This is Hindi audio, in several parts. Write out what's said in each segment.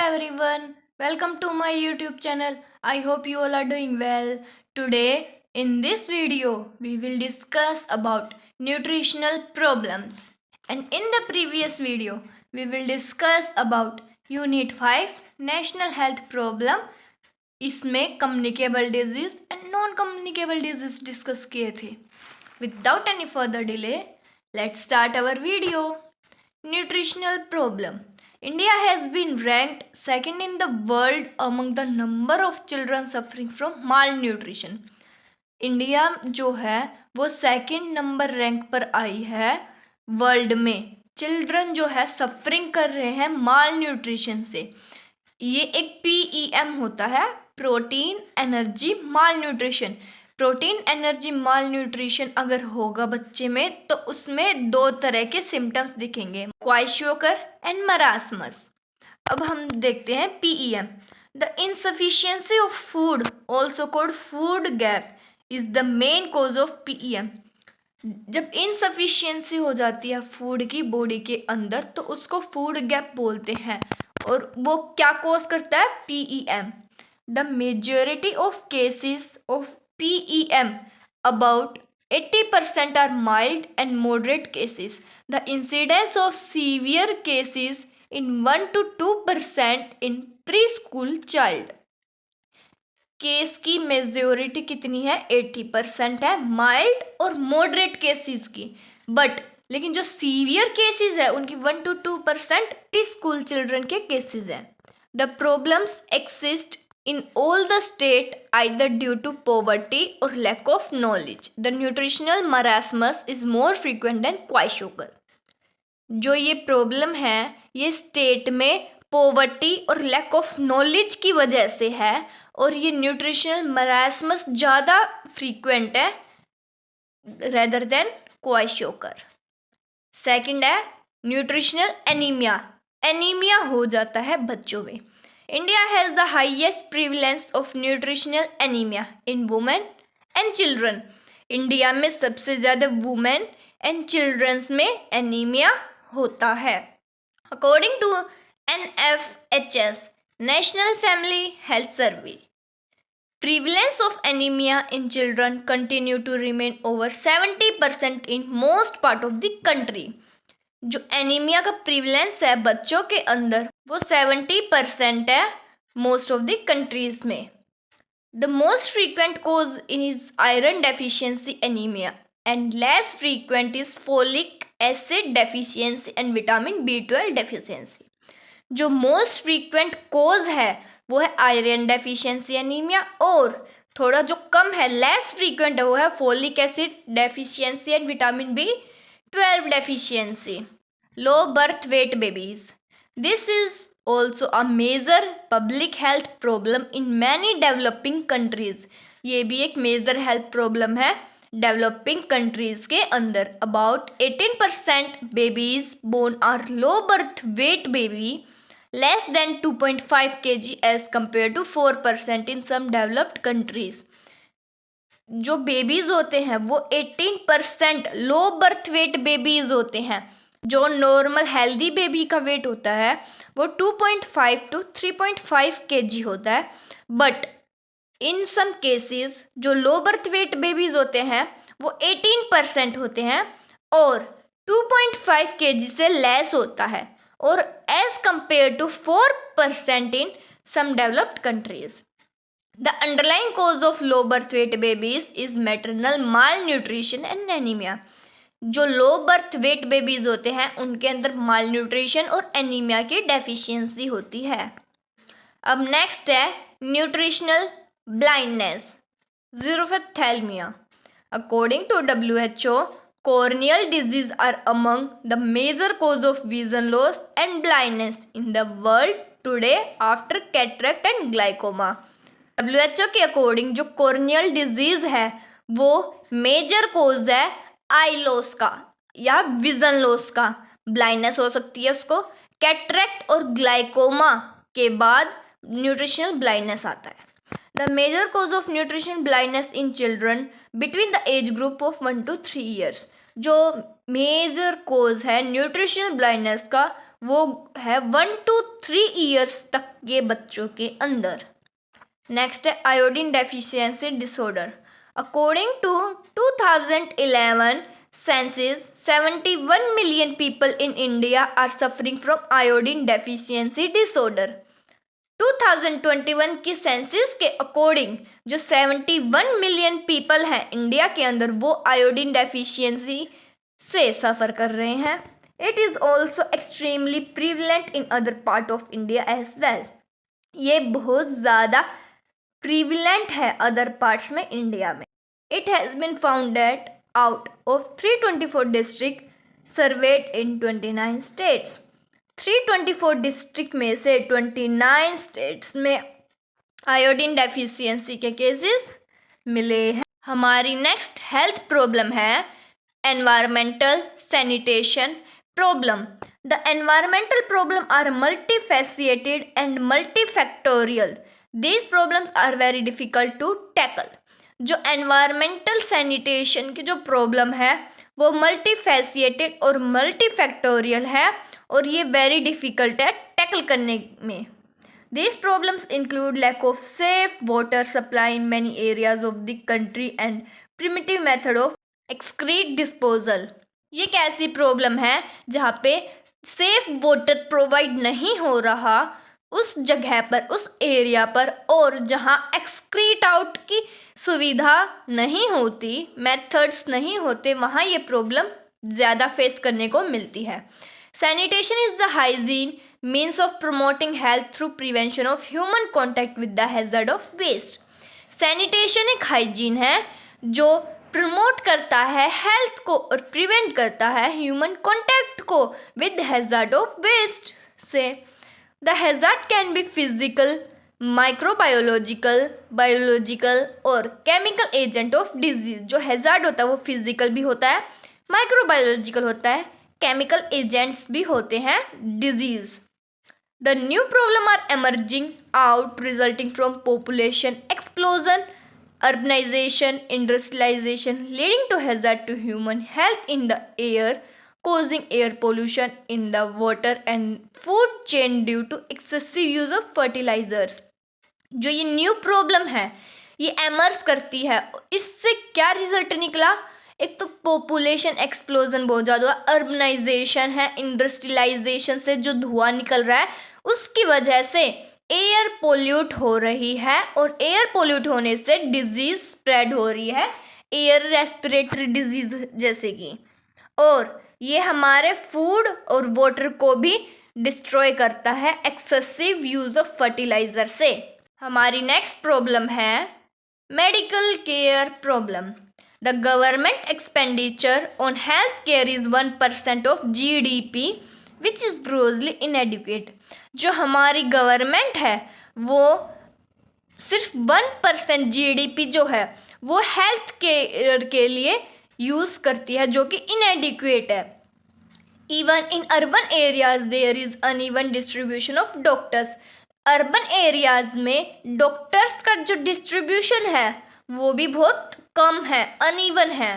everyone, welcome to my YouTube channel. I hope you all are doing well. Today in this video we will discuss about nutritional problems, and in the previous video we will discuss about Unit 5 National Health Problem. इसमें communicable disease and non communicable disease discuss किए थे. Without any further delay let's start our video. Nutritional problem. India has been ranked second in the world among the number of children suffering from malnutrition. India जो है वो सेकंड नंबर रैंक पर आई है वर्ल्ड में. चिल्ड्रन जो है सफरिंग कर रहे हैं माल न्यूट्रिशन से. ये एक PEM होता है, प्रोटीन एनर्जी माल न्यूट्रिशन. प्रोटीन एनर्जी माल न्यूट्रिशन अगर होगा बच्चे में तो उसमें दो तरह के सिम्टम्स दिखेंगे, क्वाइशोकर एंड मरासमस. अब हम देखते हैं PEM. The insufficiency of food also called food gap is the main cause of PEM. जब इनसफिशियंसी हो जाती है फूड की बॉडी के अंदर तो उसको फूड गैप बोलते हैं, और वो क्या कॉज करता है? PEM. The majority of cases of PEM, about 80% are mild and moderate cases. The incidence of severe cases in 1 to 2% in preschool child. Case की मेजोरिटी कितनी है? 80% है माइल्ड और मॉडरेट केसेस की. बट लेकिन जो सीवियर केसेस है उनकी 1 to 2% प्री स्कूल चिल्ड्रन के केसेस हैं. The problems exist in all the state either due to poverty or lack of knowledge. The nutritional marasmus is more frequent than kwashiorkor. जो ये प्रॉब्लम है ये स्टेट में पॉवर्टी और लैक ऑफ नॉलेज की वजह से है, और ये न्यूट्रिशनल मरासमस ज़्यादा फ्रीक्वेंट है रेदर देन क्वाइशोकर. सेकंड है न्यूट्रिशनल एनीमिया. एनीमिया हो जाता है बच्चों में. India has the highest prevalence of nutritional anemia in women and children. India में सबसे ज़्यादा वुमेन एंड चिल्ड्रंस में एनीमिया होता है. According to NFHS National Family Health Survey, prevalence of anemia in children continue to remain over 70% in most part of the country. जो एनीमिया का प्रीवलेंस है बच्चों के अंदर वो 70% है मोस्ट ऑफ द कंट्रीज में. The most frequent cause in is iron deficiency anaemia and less frequent is folic acid deficiency and vitamin B12 deficiency. जो मोस्ट फ्रीक्वेंट कोज है वो है आयरन डेफिशिएंसी एनीमिया, और थोड़ा जो कम है लेस फ्रीक्वेंट है वो है folic acid deficiency and vitamin B12 deficiency. Low birth weight babies. This is also a major public health problem in many developing countries. ये भी एक मेजर हेल्थ प्रॉब्लम है डेवलपिंग कंट्रीज के अंदर. About 18% babies born are low birth weight baby, less than 2.5 kg as compared to 4% in some developed countries. जो बेबीज़ होते हैं वो 18% लो बर्थ वेट बेबीज़ होते हैं. जो नॉर्मल हेल्दी बेबी का वेट होता है वो 2.5 to 3.5 kg होता है. बट इन सम केसेस जो लो बर्थ वेट बेबीज़ होते हैं वो 18% होते हैं और 2.5 kg से लेस होता है, और as compare to 4% in some developed countries. The underlying cause of low birth weight babies is maternal malnutrition and anemia. जो लो बर्थ वेट बेबीज होते हैं उनके अंदर माल न्यूट्रिशन और एनीमिया की डेफिशिएंसी होती है. अब नेक्स्ट है nutritional blindness, xerophthalmia. According to WHO, corneal disease are among the major cause of vision loss and blindness in the world today after cataract and glaucoma. WHO के अकॉर्डिंग जो कॉर्नियल डिजीज है वो मेजर कोज है आई लॉस का या विजन लॉस का. ब्लाइंडनेस हो सकती है उसको. कैटरेक्ट और ग्लाइकोमा के बाद न्यूट्रिशनल ब्लाइंडनेस आता है. The major cause of nutrition blindness in children between the age group of 1 to 3 years. जो मेजर कोज है न्यूट्रिशनल ब्लाइंडनेस का वो है 1 to 3 years तक ये बच्चों के अंदर। नेक्स्ट है iodine deficiency disorder. According to 2011 census, 71 million people in India are suffering from iodine deficiency disorder. 2021 की सेंसिस के अकॉर्डिंग जो 71 मिलियन पीपल हैं इंडिया के अंदर वो आयोडीन डेफिशिएंसी से सफ़र कर रहे हैं। It is also extremely prevalent in other part of India as well. ये बहुत ज़्यादा प्रीवलेंट है अदर पार्ट्स में इंडिया में। It has been founded out of 324 district surveyed in 29 states. 324 district में से 29 स्टेट्स में आयोडीन डेफिशिएंसी के केसेस मिले हैं। हमारी नेक्स्ट हेल्थ प्रॉब्लम है environmental sanitation problem. The environmental problem are multifaceted and multifactorial. These problems are very difficult to tackle. जो एनवायरमेंटल सैनिटेशन की जो प्रॉब्लम है वो मल्टीफैसिएटेड और मल्टीफैक्टोरियल है और ये वेरी डिफ़िकल्ट है टैकल करने में। These problems include lack of safe water supply in many areas of the country and primitive method of excrete disposal। ये एक ऐसी प्रॉब्लम है जहाँ पे सेफ वाटर प्रोवाइड नहीं हो रहा उस जगह पर, उस एरिया पर, और जहाँ एक्सक्रीट आउट की सुविधा नहीं होती, मेथड्स नहीं होते, वहाँ ये प्रॉब्लम ज़्यादा फेस करने को मिलती है। Sanitation is the hygiene means of promoting health through prevention of human contact with the hazard of waste। Sanitation एक हाइजीन है जो प्रमोट करता है हेल्थ को और प्रिवेंट करता है ह्यूमन कॉन्टैक्ट को विद हैज़ार्ड ऑफ वेस्ट से। The hazard can be physical, microbiological, biological और केमिकल एजेंट ऑफ डिजीज। जो हैज़ार्ड होता है वो फिजिकल भी होता है, माइक्रोबायोलॉजिकल होता है, केमिकल एजेंट्स भी होते हैं disease. The new problem are emerging out resulting from population explosion, urbanization, industrialization leading to hazard to human health in the air, causing air pollution in the water and food chain due to excessive use of fertilizers। जो ये न्यू प्रॉब्लम है ये एमर्स करती है। इससे क्या रिजल्ट निकला? एक तो पॉपुलेशन एक्सप्लोजन बहुत ज़्यादा हुआ, अर्बनाइजेशन है, इंडस्ट्रियलाइजेशन से जो धुआं निकल रहा है उसकी वजह से एयर पोल्यूट हो रही है और एयर पोल्यूट होने से डिजीज स्प्रेड हो रही है, एयर रेस्पिरेटरी डिजीज जैसे कि, और ये हमारे फूड और वाटर को भी डिस्ट्रॉय करता है एक्सेसिव यूज ऑफ फर्टिलाइजर से। हमारी नेक्स्ट प्रॉब्लम है medical care problem. The government expenditure on health care is 1% of GDP which is grossly inadequate. जो हमारी गवर्नमेंट है वो सिर्फ 1% GDP जो है वो हेल्थ केयर के लिए यूज़ करती है जो कि इनएडिक्वेट है। Even in urban areas there is uneven distribution of doctors. Urban areas में डॉक्टर्स का जो डिस्ट्रीब्यूशन है वो भी बहुत कम है, अनइवन है।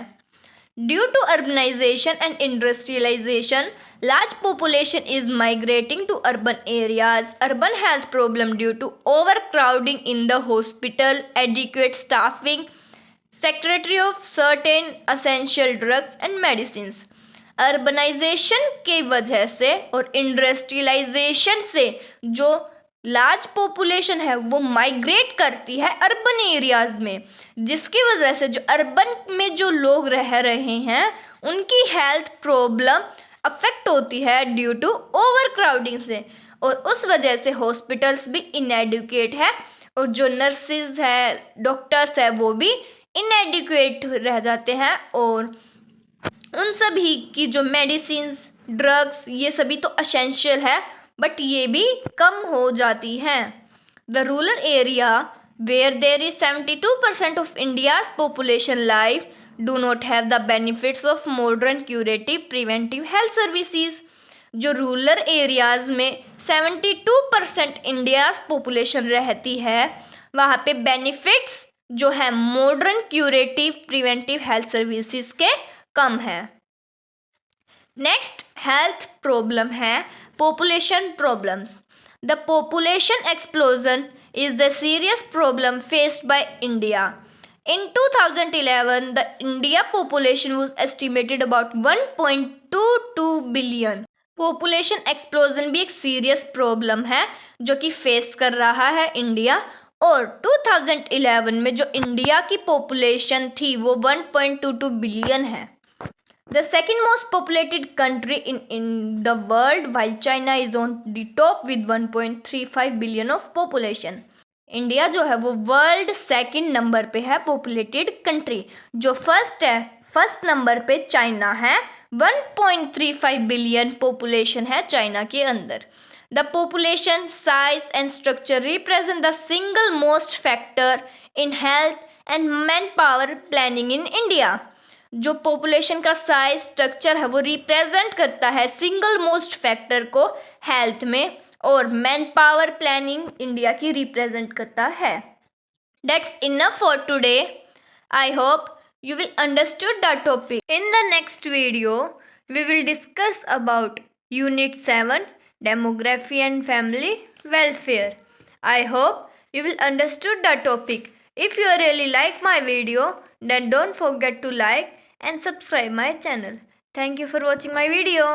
Due to urbanization and industrialization large population is migrating to urban areas. Urban health problem due to overcrowding in the hospital, adequate staffing, secretary of certain essential drugs and medicines। Urbanization की वजह से और इंडस्ट्रियलाइजेशन से जो लार्ज पॉपुलेशन है वो माइग्रेट करती है अर्बन एरियाज में, जिसकी वजह से जो अर्बन में जो लोग रह रहे हैं उनकी हेल्थ प्रॉब्लम अफेक्ट होती है ड्यू टू ओवर क्राउडिंग से, और उस वजह से हॉस्पिटल्स भी इनएडुकेट है और जो नर्सिस है, डॉक्टर्स है वो भी इनएडुकेट रह जाते हैं और उन सभी की जो मेडिसिन्स, ड्रग्स, ये सभी तो एसेंशियल है बट ये भी कम हो जाती हैं। The rural area where there is 72% of India's population life do not have the benefits of modern curative preventive health services। जो रूरल एरियाज़ में 72% इंडियाज पॉपुलेशन रहती है वहाँ पे बेनिफिट्स जो है modern curative preventive health services के कम है। नेक्स्ट हेल्थ प्रॉब्लम है population problems. The population explosion is the serious problem faced by India. In 2011, the India population was estimated about 1.22 billion. Population explosion भी एक सीरियस प्रॉब्लम है जो कि फेस कर रहा है इंडिया, और 2011 में जो इंडिया की पॉपुलेशन थी वो 1.22 बिलियन है. The second most populated country in the world, while China is on the top with 1.35 billion of population. India जो है वो वर्ल्ड सेकंड नंबर पे है पॉपुलेटेड कंट्री. जो फर्स्ट है, फर्स्ट नंबर पे चाइना है. 1.35 बिलियन पॉपुलेशन है चाइना के अंदर. The population size and structure represent the single most factor in health and man power planning in India. जो पॉपुलेशन का साइज स्ट्रक्चर है वो रिप्रेजेंट करता है सिंगल मोस्ट फैक्टर को हेल्थ में, और मैन पावर प्लानिंग इंडिया की रिप्रेजेंट करता है. That's enough for today. I hope you will understood the topic. In the next video, we will discuss about Unit 7, Demography and Family Welfare. I hope you will understood the topic. If you really like my video, then don't forget to like and subscribe my channel. Thank you for watching my video.